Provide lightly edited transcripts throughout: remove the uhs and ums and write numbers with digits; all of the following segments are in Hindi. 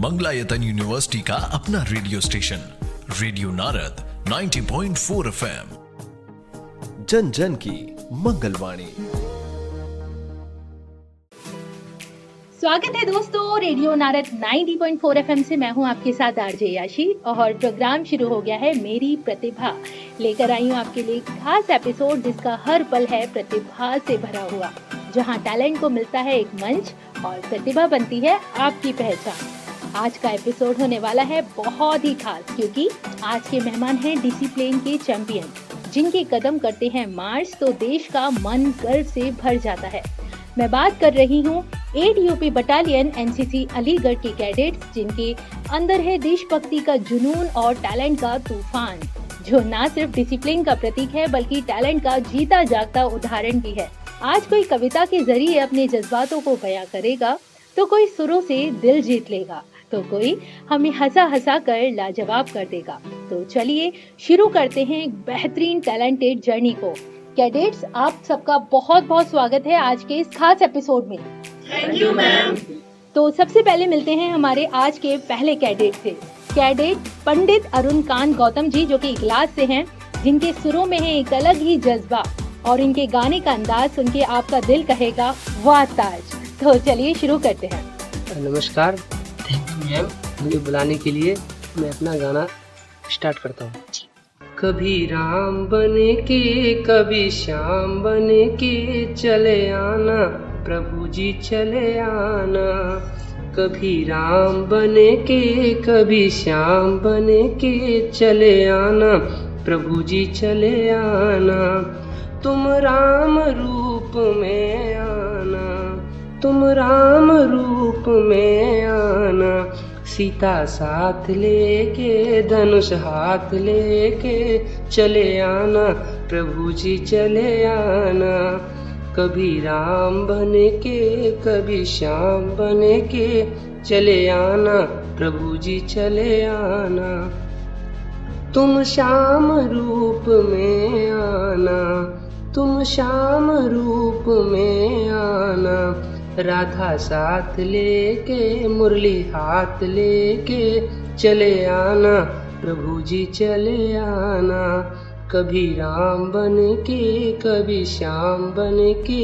मंगलायतन यूनिवर्सिटी का अपना radio station radio Narad 90.4 FM, जन जन की मंगलवाणी। स्वागत है दोस्तों, रेडियो नारद 90.4 FM से मैं हूं आपके साथ आरजे याशी और प्रोग्राम शुरू हो गया है मेरी प्रतिभा। लेकर आई हूं आपके लिए खास एपिसोड जिसका हर पल है प्रतिभा से भरा हुआ, जहां टैलेंट को मिलता है एक मंच और प्रतिभा बनती है आपकी पहचान। आज का एपिसोड होने वाला है बहुत ही खास, क्योंकि आज के मेहमान हैं डिसिप्लिन के चैंपियन, जिनके कदम करते हैं मार्च तो देश का मन गर्व से भर जाता है। मैं बात कर रही हूँ 8 यूपी बटालियन एनसीसी अलीगढ़ के कैडेट्स, जिनके अंदर है देशभक्ति का जुनून और टैलेंट का तूफान, जो ना सिर्फ डिसिप्लिन का प्रतीक है बल्कि टैलेंट का जीता जागता उदाहरण भी है। आज कोई कविता के जरिए अपने जज्बातों को बयां करेगा, तो कोई सुरों से दिल जीत लेगा, तो कोई हमें हंसा हंसा कर लाजवाब कर देगा। तो चलिए शुरू करते हैं एक बेहतरीन टैलेंटेड जर्नी को। कैडेट्स, आप सबका बहुत बहुत स्वागत है आज के इस खास एपिसोड में। Thank you ma'am. तो सबसे पहले मिलते हैं हमारे आज के पहले कैडेट से, कैडेट पंडित अरुणकांत गौतम जी, जो कि इगलास से हैं, जिनके सुरों में है एक अलग ही जज्बा और इनके गाने का अंदाज सुन के आपका दिल कहेगा वाह ताज। तो चलिए शुरू करते हैं। नमस्कार, थैंक यू मैम मुझे बुलाने के लिए। मैं अपना गाना स्टार्ट करता हूँ। कभी राम बने के कभी श्याम बने के चले आना प्रभु जी चले आना। कभी राम बने के कभी श्याम बने के चले आना प्रभु जी चले आना। तुम राम रूप में आना, तुम राम रूप में आना। सीता साथ लेके धनुष हाथ लेके चले आना प्रभु जी चले आना। कभी राम बने के कभी श्याम बने के चले आना प्रभु जी चले आना। तुम श्याम रूप में आना, तुम श्याम रूप में आना। राधा साथ लेके मुरली हाथ लेके चले आना प्रभु जी चले आना। कभी राम बने के कभी श्याम बने के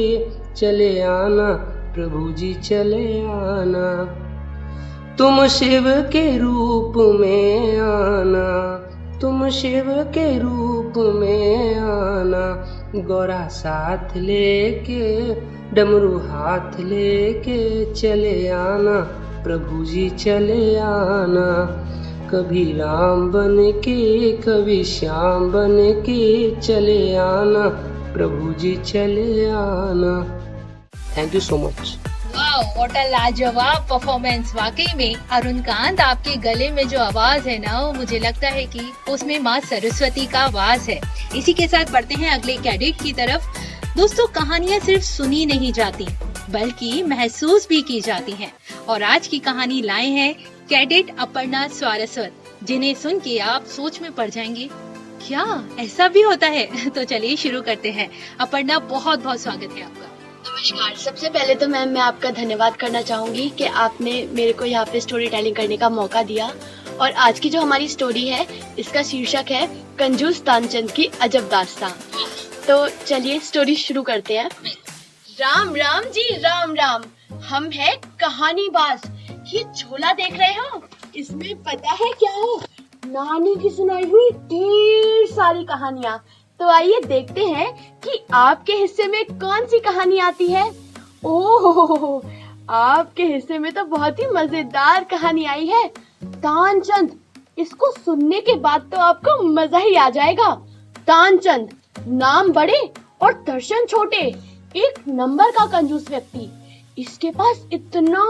चले आना प्रभु जी चले आना। तुम शिव के रूप में आना, तुम शिव के रूप में आना। गौरा साथ लेके डमरू हाथ लेके चले आना प्रभु जी चले आना। कभी राम बने के कभी श्याम बने के चले आना प्रभु जी चले आना। Thank you so much. Wow, what a लाजवाब परफॉर्मेंस। वाकई में अरुणकांत, आपके गले में जो आवाज है ना, वो मुझे लगता है कि उसमें माँ सरस्वती का आवाज है। इसी के साथ बढ़ते हैं अगले कैडेट की तरफ। दोस्तों, कहानियाँ सिर्फ सुनी नहीं जाती बल्कि महसूस भी की जाती हैं, और आज की कहानी लाए हैं कैडेट अपर्णा सारस्वत, जिन्हें सुन के आप सोच में पड़ जाएंगे, क्या ऐसा भी होता है। तो चलिए शुरू करते हैं। अपर्णा, बहुत बहुत स्वागत है आपका। नमस्कार। सबसे पहले तो मैम मैं आपका धन्यवाद करना चाहूंगी कि आपने मेरे को यहाँ पे स्टोरी टेलिंग करने का मौका दिया। और आज की जो हमारी स्टोरी है, इसका शीर्षक है कंजूस तानचंद की अजब दास्तां। तो चलिए स्टोरी शुरू करते हैं। राम राम जी, राम राम। हम है कहानीबाज। ये झोला देख रहे हो, इसमें पता है क्या है? नानी की सुनाई हुई ढेर सारी कहानियाँ। तो आइए देखते हैं कि आपके हिस्से में कौन सी कहानी आती है। ओह, आपके हिस्से में तो बहुत ही मजेदार कहानी आई है, तानचंद। इसको सुनने के बाद तो आपको मजा ही आ जाएगा। तानचंद, नाम बड़े और दर्शन छोटे, एक नंबर का कंजूस व्यक्ति। इसके पास इतना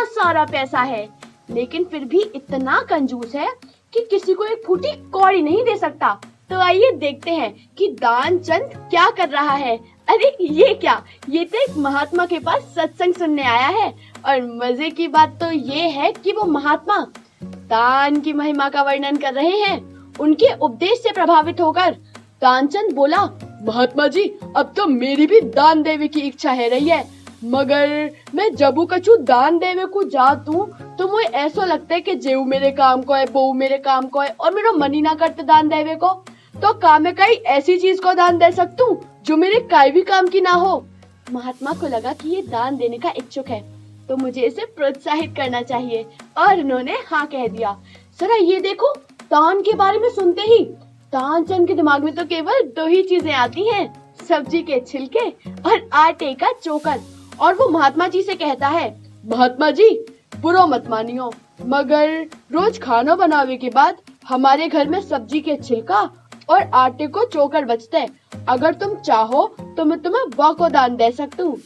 सारा पैसा है, लेकिन फिर भी इतना कंजूस है कि किसी को एक फूटी कौड़ी नहीं दे सकता। तो आइए देखते हैं कि तानचंद क्या कर रहा है। अरे ये क्या, ये तो एक महात्मा के पास सत्संग सुनने आया है। और मजे की बात तो ये है कि वो महात्मा दान की महिमा का वर्णन कर रहे हैं। उनके उपदेश से प्रभावित होकर तानचंद बोला, महात्मा जी, अब तो मेरी भी दान देवे की इच्छा है रही है, मगर मैं जबू कछु दान देवे को जा दूं तो मुझे ऐसा लगता है कि जेऊ मेरे काम को है, बहू मेरे काम को है और मेरा मन ही ना करते दान देवे को, तो काम में कई ऐसी चीज को दान दे सकता हूँ जो मेरे काई भी काम की ना हो। महात्मा को लगा कि ये दान देने का इच्छुक है तो मुझे इसे प्रोत्साहित करना चाहिए और उन्होंने हाँ कह दिया। जरा ये देखो, दान के बारे में सुनते ही तानचंद के दिमाग में तो केवल दो ही चीजें आती हैं, सब्जी के छिलके और आटे का चोकर। और वो महात्मा जी से कहता है, महात्मा जी बुरा मत मानियो, मगर रोज खाना बनावे के बाद हमारे घर में सब्जी के छिलका और आटे को चोकर बचते हैं, अगर तुम चाहो तो मैं तुम्हें को दान दे सकती हूँ।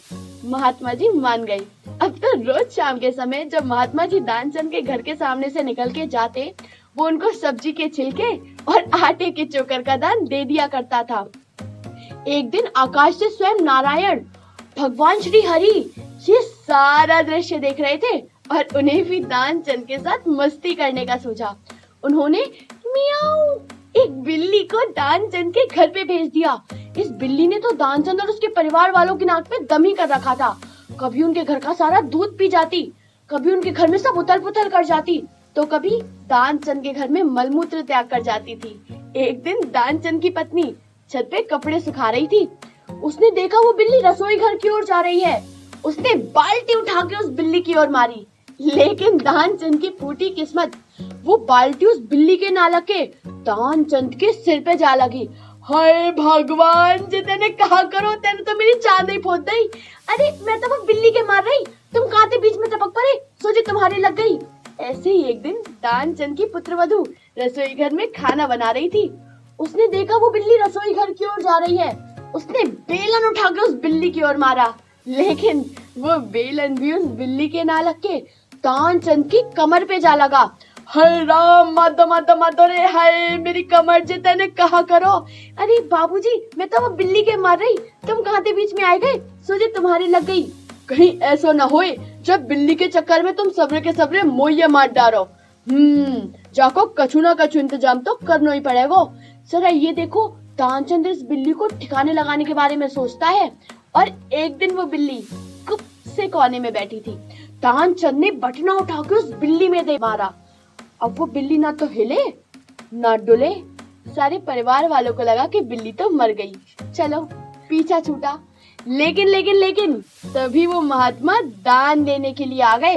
महात्मा जी मान गई। अब तो रोज शाम के समय जब महात्मा जी दानचंद के घर के सामने से निकल के जाते, वो उनको सब्जी के छिलके और आटे के चोकर का दान दे दिया करता था। एक दिन आकाश से स्वयं नारायण भगवान श्री हरि ये सारा दृश्य देख रहे थे और उन्हें भी दानचंद के साथ मस्ती करने का सूझा। उन्होंने मियाऊ एक बिल्ली को दानचंद के घर पे भेज दिया। इस बिल्ली ने तो दानचंद और उसके परिवार वालों की नाक पे दम ही कर रखा था। कभी उनके घर का सारा दूध पी जाती, कभी उनके घर में सब उथल पुथल कर जाती, तो कभी दानचंद के घर में मलमूत्र त्याग कर जाती थी। एक दिन दानचंद की पत्नी छत पे कपड़े सुखा रही थी। उसने देखा वो बिल्ली रसोई घर की ओर जा रही है। उसने बाल्टी उठा के उस बिल्ली की ओर मारी, लेकिन दानचंद की फूटी किस्मत, वो बाल्टी उस बिल्ली के ना लगे दानचंद के सिर पे जा लगी। हाय भगवान जी, तेने कहा करो, तेने तो मेरी चांद ही फोड़ दी। अरे मैं तो वो बिल्ली के मार रही, तुम कांटे बीच में टपक पड़े, सोचे तुम्हारे लग गई। ऐसे ही एक दिन दानचंद की पुत्रवधू रसोई घर में खाना बना रही थी। उसने देखा वो बिल्ली रसोई घर की ओर जा रही है। उसने बेलन उठा के उस बिल्ली की ओर मारा, लेकिन वो बेलन भी उस बिल्ली के ना लग के दानचंद की कमर पे जा लगा। हाय राम, मादो मादो मादो रे, हाय मेरी कमर जे, तेने कहा करो। अरे बाबूजी, मैं तो वो बिल्ली के मार रही, तुम कहाँ थे बीच में आए गए, सोचे तुम्हारे लग गई। कहीं ऐसा ना होए जब बिल्ली के चक्कर में तुम सबरे के सबरे मोये मार डालो। जाको कछु ना कछु इंतजाम तो करना ही पड़ेगा। जरा ये देखो, दानचंद इस बिल्ली को ठिकाने लगाने के बारे में सोचता है और एक दिन वो बिल्ली गुप से कोने में बैठी थी। दानचंद ने बटना उठा के उस बिल्ली में दे मारा। अब वो बिल्ली ना तो हिले ना डुले। सारे परिवार वालों को लगा कि बिल्ली तो मर गई, चलो पीछा छूटा। लेकिन लेकिन लेकिन तभी वो महात्मा दान देने के लिए आ गए।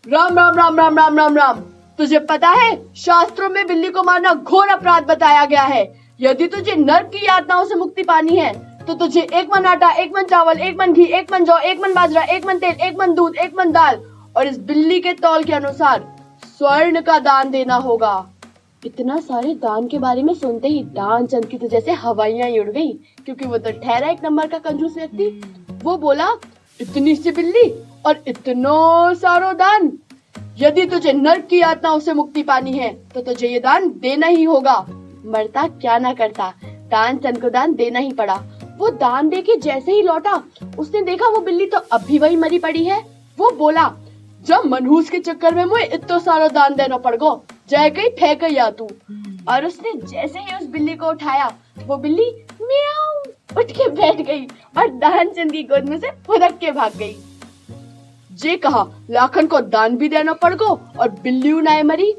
राम राम राम राम राम राम राम, तुझे पता है शास्त्रों में बिल्ली को मारना घोर अपराध बताया गया है। यदि तुझे नर्क की यातनाओं से मुक्ति पानी है तो तुझे 1 मन आटा, 1 मन चावल, 1 मन घी, 1 मन जौ, 1 मन बाजरा, 1 मन तेल, 1 मन दूध, 1 मन दाल और इस बिल्ली के तौल के अनुसार स्वर्ण का दान देना होगा। इतना सारे दान के बारे में सुनते ही दानचंद की तो जैसे हवाइयां उड़ गई, क्योंकि वो तो ठहरा 1 नंबर का कंजूस व्यक्ति। वो बोला, इतनी सी बिल्ली और इतना सारो दान, यदि तुझे नर्क की यातनाओं से मुक्ति पानी है तो तुझे ये दान देना ही होगा। मरता क्या ना करता, दानचंद को दान देना ही पड़ा। वो दान दे के जैसे ही लौटा, उसने देखा वो बिल्ली तो अब भी वही मरी पड़ी है। वो बोला, जब मनहूस के चक्कर में मुझे इतना सारा दान देना पड़ गो, जाए कहीं फेंक या तू। और उसने जैसे ही उस बिल्ली को उठाया, वो बिल्ली म्याऊ उठ के बैठ गई और दानचंद की गोद में से फुदक के भाग गई। जे कहा लाखन को दान भी देना पड़ गो और बिल्ली उनाए मरी।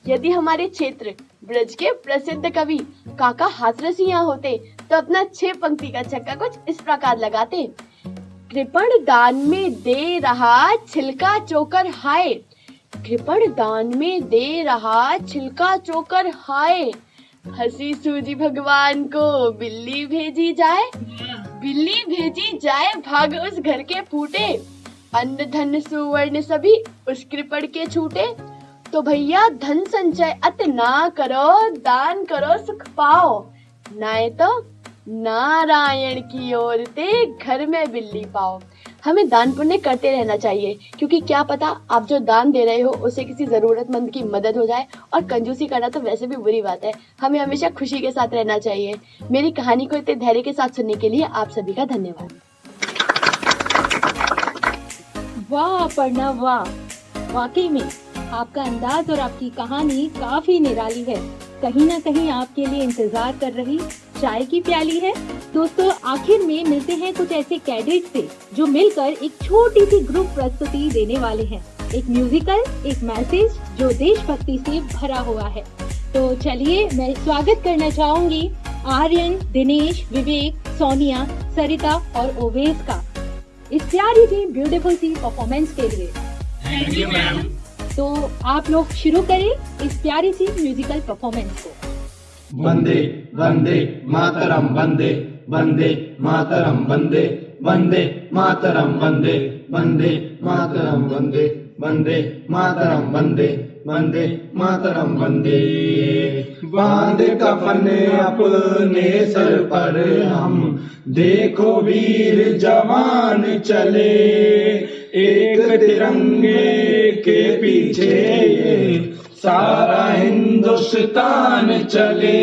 यदि हमारे क्षेत्र ब्रज के प्रसिद्ध कवि काका हाथरस यहाँ होते तो अपना 6 पंक्ति का छक्का कुछ इस प्रकार लगाते। कृपण दान में दे रहा छिलका चोकर हाय, कृपण दान में दे रहा छिलका चोकर हाय। हंसी सूझी भगवान को बिल्ली भेजी जाए, बिल्ली भेजी जाए भाग उस घर के फूटे। अन्न धन सुवर्ण सभी उस कृपण के छूटे। तो भैया धन संचय अत ना करो, दान करो सुख पाओ, नाय तो नारायण की ओर ते घर में बिल्ली पाओ। हमें दान पुण्य करते रहना चाहिए, क्योंकि क्या पता आप जो दान दे रहे हो उसे किसी जरूरतमंद की मदद हो जाए। और कंजूसी करना तो वैसे भी बुरी बात है। हमें हमेशा खुशी के साथ रहना चाहिए। मेरी कहानी को इतने धैर्य के साथ सुनने के लिए आप सभी का धन्यवाद। वाह अपर्णा वाह, वाकई में आपका अंदाज और आपकी कहानी काफी निराली है। कहीं ना कहीं आपके लिए इंतजार कर रही चाय की प्याली है। दोस्तों, आखिर में मिलते हैं कुछ ऐसे कैडेट से जो मिलकर एक छोटी सी ग्रुप प्रस्तुति देने वाले हैं। एक म्यूजिकल, एक मैसेज जो देशभक्ति से भरा हुआ है। तो चलिए मैं स्वागत करना चाहूंगी आर्यन, दिनेश, विवेक, सोनिया, सरिता और ओवेस का इस प्यारी सी ब्यूटीफुल सी परफॉर्मेंस के लिए। Thank you ma'am. तो आप लोग शुरू करें इस प्यारी सी म्यूजिकल परफॉर्मेंस को। वंदे वंदे मातरम, वंदे वंदे मातरम, वंदे वंदे मातरम, वंदे वंदे मातरम, वंदे वंदे मातरम, वंदे वंदे मातरम, वंदे। बांध कफन अपने सर पर हम, देखो वीर जवान चले, एक तिरंगे के पीछे ये सारा हिंदुस्तान चले।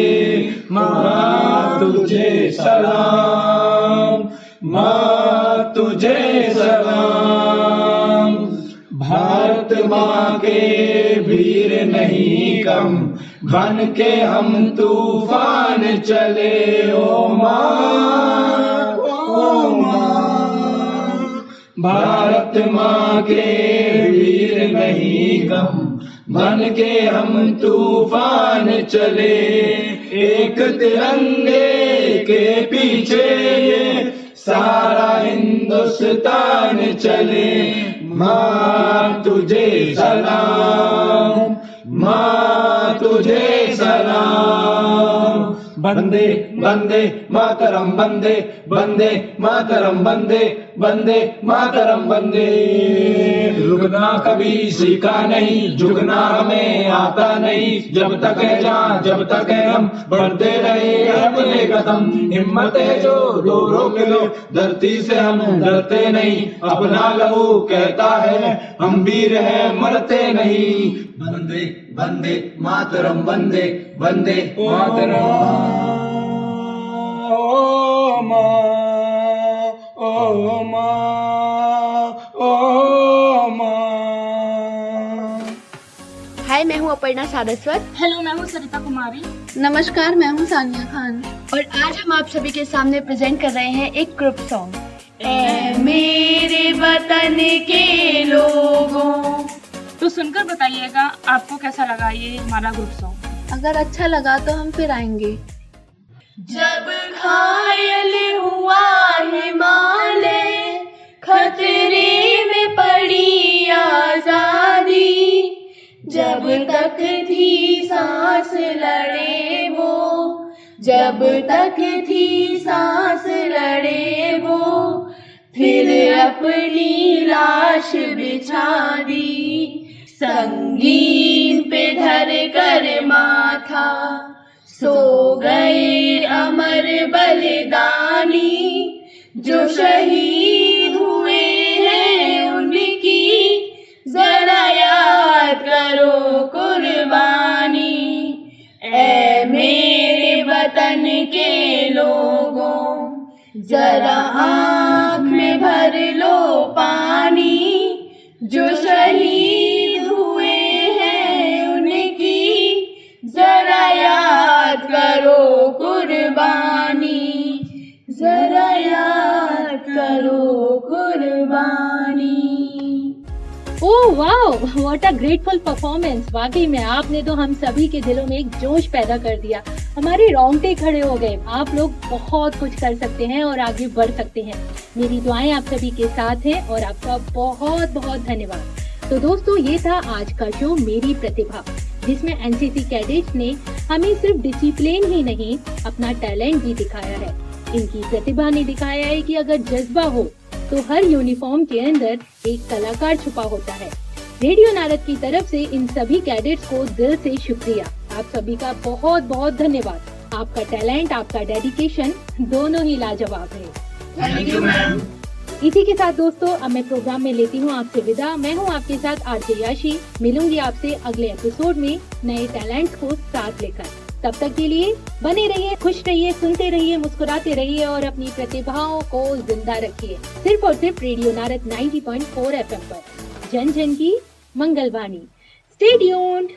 माँ तुझे सलाम, माँ तुझे सलाम, भारत माँ के वीर नहीं कम, बन के हम तूफान चले। ओ माँ, ओ माँ, भारत माँ के वीर नहीं कम, बन के हम तूफान चले। एक तिरंगे के पीछे ये सारा हिंदुस्तान चले। माँ तुझे सलाम, माँ तुझे सलाम। वंदे वंदे मातरम, वंदे वंदे मातरम, वंदे वंदे मातरम, वंदे। रुकना कभी सीखा नहीं, झुकना हमें आता नहीं, जब तक है जान जब तक है हम, बढ़ते रहे अपने कदम। हिम्मत है जो रो रो के लो, धरती से हम डरते नहीं, अपना लहू कहता है हम वीर हैं मरते नहीं। वंदे वंदे मातरम, वंदे वंदे मातरम। ओ माँ, ओ माँ, ओ माँ। हाय, मैं हूँ अपर्णा सारस्वत। हेलो, मैं हूँ सरिता कुमारी। नमस्कार, मैं हूँ सानिया खान। और आज हम आप सभी के सामने प्रेजेंट कर रहे हैं एक ग्रुप सॉन्ग। ऐ मेरे वतन के लोगों। तो सुनकर बताइएगा आपको कैसा लगा ये हमारा ग्रुप सॉन्ग। अगर अच्छा लगा तो हम फिर आएंगे। जब घायल हुआ हिमालय, खतरे में पड़ी आजादी, जब तक थी सांस लड़े वो, जब तक थी सांस लड़े वो, फिर अपनी लाश बिछा दी, संगीन पे धर कर माथा, सो गए अमर बलिदानी, जो शहीद हुए हैं उनकी जरा याद करो कुर्बानी। ऐ मेरे वतन के लोगों, जरा आँख में भर लो पानी, जो शहीद हुए हैं उनकी जरा याद करो कुर्बानी, जरा याद करो कुर्बानी। Oh wow, what a grateful performance. वाकई में आपने तो हम सभी के दिलों में एक जोश पैदा कर दिया, हमारे रोंगटे खड़े हो गए। आप लोग बहुत कुछ कर सकते हैं और आगे बढ़ सकते हैं। मेरी दुआएं आप सभी के साथ हैं और आपका बहुत बहुत धन्यवाद। तो दोस्तों, ये था आज का शो मेरी प्रतिभा, जिसमें एनसीसी कैडेट्स ने हमें सिर्फ डिसिप्लिन ही नहीं, अपना टैलेंट भी दिखाया है। इनकी प्रतिभा ने दिखाया है कि अगर जज्बा हो तो हर यूनिफॉर्म के अंदर एक कलाकार छुपा होता है। रेडियो नारद की तरफ से इन सभी कैडेट्स को दिल से शुक्रिया। आप सभी का बहुत बहुत धन्यवाद। आपका टैलेंट, आपका डेडिकेशन दोनों ही लाजवाब है। Thank you ma'am. इसी के साथ दोस्तों, अब मैं प्रोग्राम में लेती हूँ आपसे विदा। मैं हूँ आपके साथ आरजे याशी। मिलूंगी आपसे अगले एपिसोड में नए टैलेंट्स को साथ लेकर। तब तक के लिए बने रहिए, खुश रहिए, सुनते रहिए, मुस्कुराते रहिए और अपनी प्रतिभाओं को जिंदा रखिए। सिर्फ और सिर्फ रेडियो नारद 90.4 FM पर, जन जन की मंगलवाणी। Stay tuned.